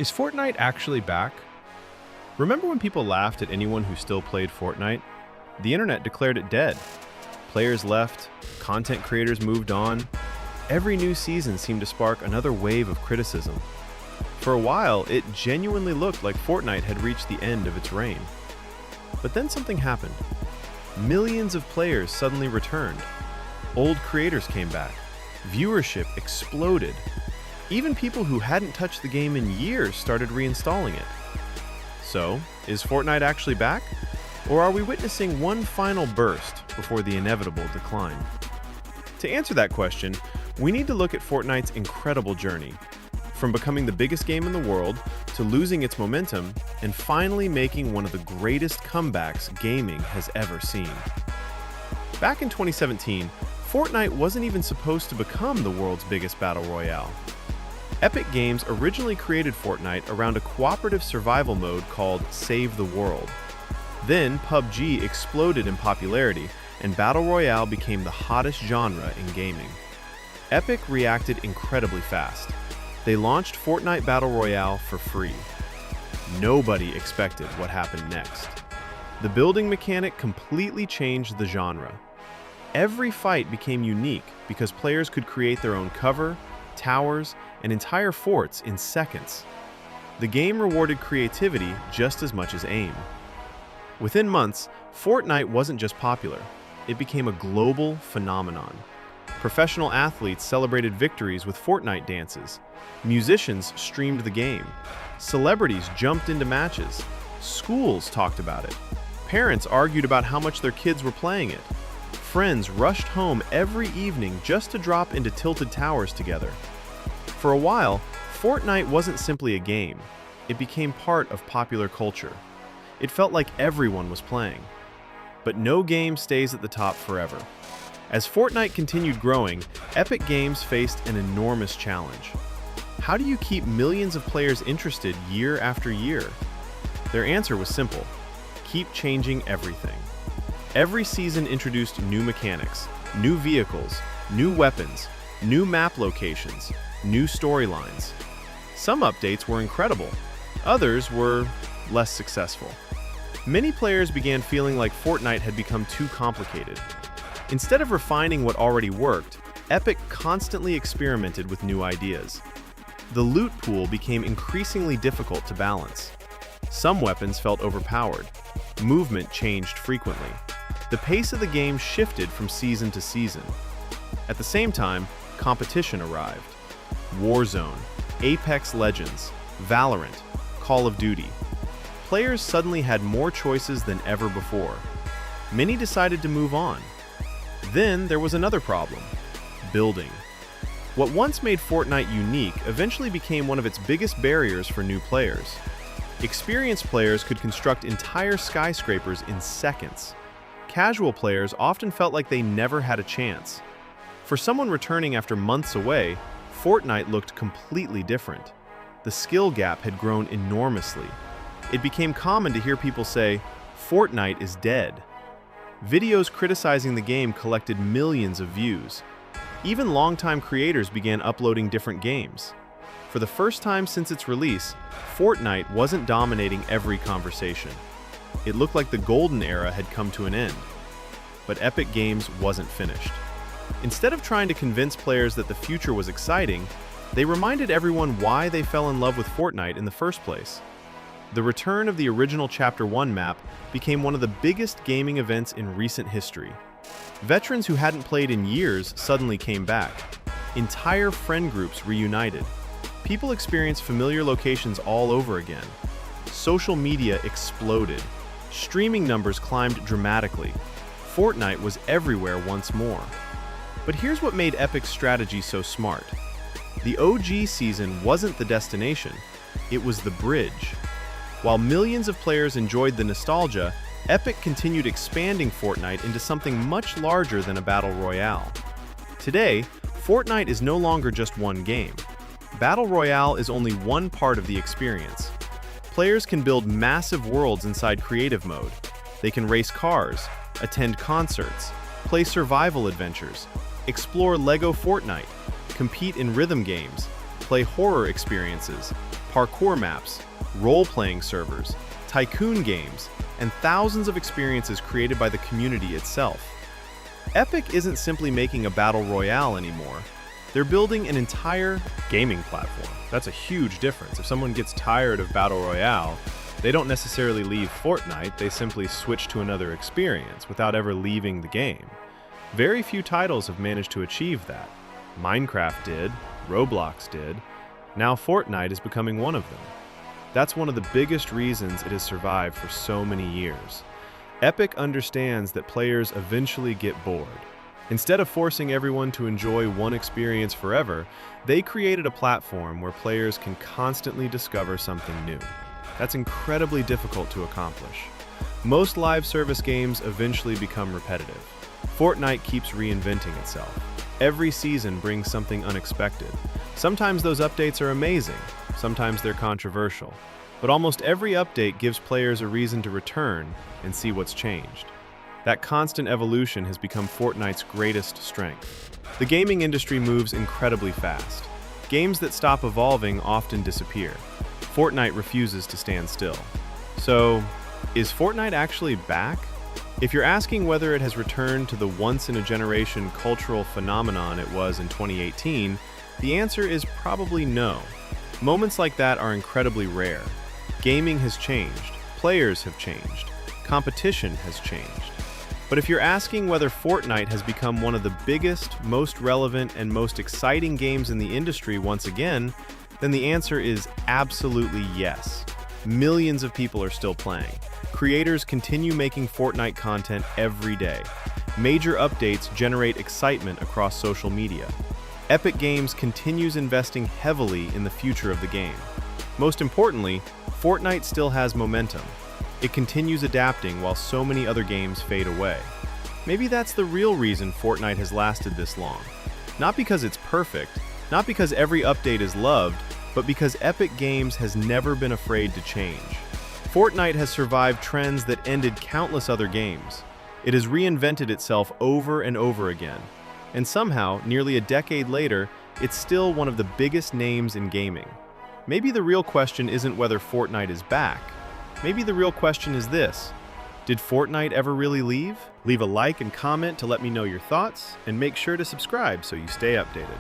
Is Fortnite actually back? Remember when people laughed at anyone who still played Fortnite? The internet declared it dead. Players left, content creators moved on. Every new season seemed to spark another wave of criticism. For a while, it genuinely looked like Fortnite had reached the end of its reign. But then something happened. Millions of players suddenly returned. Old creators came back. Viewership exploded. Even people who hadn't touched the game in years started reinstalling it. So, is Fortnite actually back? Or are we witnessing one final burst before the inevitable decline? To answer that question, we need to look at Fortnite's incredible journey, from becoming the biggest game in the world to losing its momentum and finally making one of the greatest comebacks gaming has ever seen. Back in 2017, Fortnite wasn't even supposed to become the world's biggest battle royale. Epic Games originally created Fortnite around a cooperative survival mode called Save the World. Then PUBG exploded in popularity, and Battle Royale became the hottest genre in gaming. Epic reacted incredibly fast. They launched Fortnite Battle Royale for free. Nobody expected what happened next. The building mechanic completely changed the genre. Every fight became unique because players could create their own cover, towers, and entire forts in seconds. The game rewarded creativity just as much as aim. Within months, Fortnite wasn't just popular, it became a global phenomenon. Professional athletes celebrated victories with Fortnite dances. Musicians streamed the game. Celebrities jumped into matches. Schools talked about it. Parents argued about how much their kids were playing it. Friends rushed home every evening just to drop into tilted towers together. For a while, Fortnite wasn't simply a game. It became part of popular culture. It felt like everyone was playing. But no game stays at the top forever. As Fortnite continued growing, Epic Games faced an enormous challenge. How do you keep millions of players interested year after year? Their answer was simple: keep changing everything. Every season introduced new mechanics, new vehicles, new weapons, new map locations, new storylines. Some updates were incredible, others were less successful. Many players began feeling like Fortnite had become too complicated. Instead of refining what already worked, Epic constantly experimented with new ideas. The loot pool became increasingly difficult to balance. Some weapons felt overpowered. Movement changed frequently. The pace of the game shifted from season to season. At the same time, competition arrived. Warzone, Apex Legends, Valorant, Call of Duty. Players suddenly had more choices than ever before. Many decided to move on. Then there was another problem: building. What once made Fortnite unique eventually became one of its biggest barriers for new players. Experienced players could construct entire skyscrapers in seconds. Casual players often felt like they never had a chance. For someone returning after months away, Fortnite looked completely different. The skill gap had grown enormously. It became common to hear people say, "Fortnite is dead." Videos criticizing the game collected millions of views. Even longtime creators began uploading different games. For the first time since its release, Fortnite wasn't dominating every conversation. It looked like the golden era had come to an end. But Epic Games wasn't finished. Instead of trying to convince players that the future was exciting, they reminded everyone why they fell in love with Fortnite in the first place. The return of the original Chapter 1 map became one of the biggest gaming events in recent history. Veterans who hadn't played in years suddenly came back. Entire friend groups reunited. People experienced familiar locations all over again. Social media exploded. Streaming numbers climbed dramatically. Fortnite was everywhere once more. But here's what made Epic's strategy so smart. The OG season wasn't the destination, it was the bridge. While millions of players enjoyed the nostalgia, Epic continued expanding Fortnite into something much larger than a battle royale. Today, Fortnite is no longer just one game. Battle Royale is only one part of the experience. Players can build massive worlds inside creative mode. They can race cars, attend concerts, play survival adventures, explore LEGO Fortnite, compete in rhythm games, play horror experiences, parkour maps, role-playing servers, tycoon games, and thousands of experiences created by the community itself. Epic isn't simply making a Battle Royale anymore. They're building an entire gaming platform. That's a huge difference. If someone gets tired of Battle Royale, they don't necessarily leave Fortnite, they simply switch to another experience without ever leaving the game. Very few titles have managed to achieve that. Minecraft did, Roblox did, now Fortnite is becoming one of them. That's one of the biggest reasons it has survived for so many years. Epic understands that players eventually get bored. Instead of forcing everyone to enjoy one experience forever, they created a platform where players can constantly discover something new. That's incredibly difficult to accomplish. Most live service games eventually become repetitive. Fortnite keeps reinventing itself. Every season brings something unexpected. Sometimes those updates are amazing, sometimes they're controversial. But almost every update gives players a reason to return and see what's changed. That constant evolution has become Fortnite's greatest strength. The gaming industry moves incredibly fast. Games that stop evolving often disappear. Fortnite refuses to stand still. So, is Fortnite actually back? If you're asking whether it has returned to the once-in-a-generation cultural phenomenon it was in 2018, the answer is probably no. Moments like that are incredibly rare. Gaming has changed, players have changed, competition has changed. But if you're asking whether Fortnite has become one of the biggest, most relevant, and most exciting games in the industry once again, then the answer is absolutely yes. Millions of people are still playing. Creators continue making Fortnite content every day. Major updates generate excitement across social media. Epic Games continues investing heavily in the future of the game. Most importantly, Fortnite still has momentum. It continues adapting while so many other games fade away. Maybe that's the real reason Fortnite has lasted this long. Not because it's perfect, not because every update is loved, but because Epic Games has never been afraid to change. Fortnite has survived trends that ended countless other games. It has reinvented itself over and over again. And somehow, nearly a decade later, it's still one of the biggest names in gaming. Maybe the real question isn't whether Fortnite is back. Maybe the real question is this: did Fortnite ever really leave? Leave a like and comment to let me know your thoughts, and make sure to subscribe so you stay updated.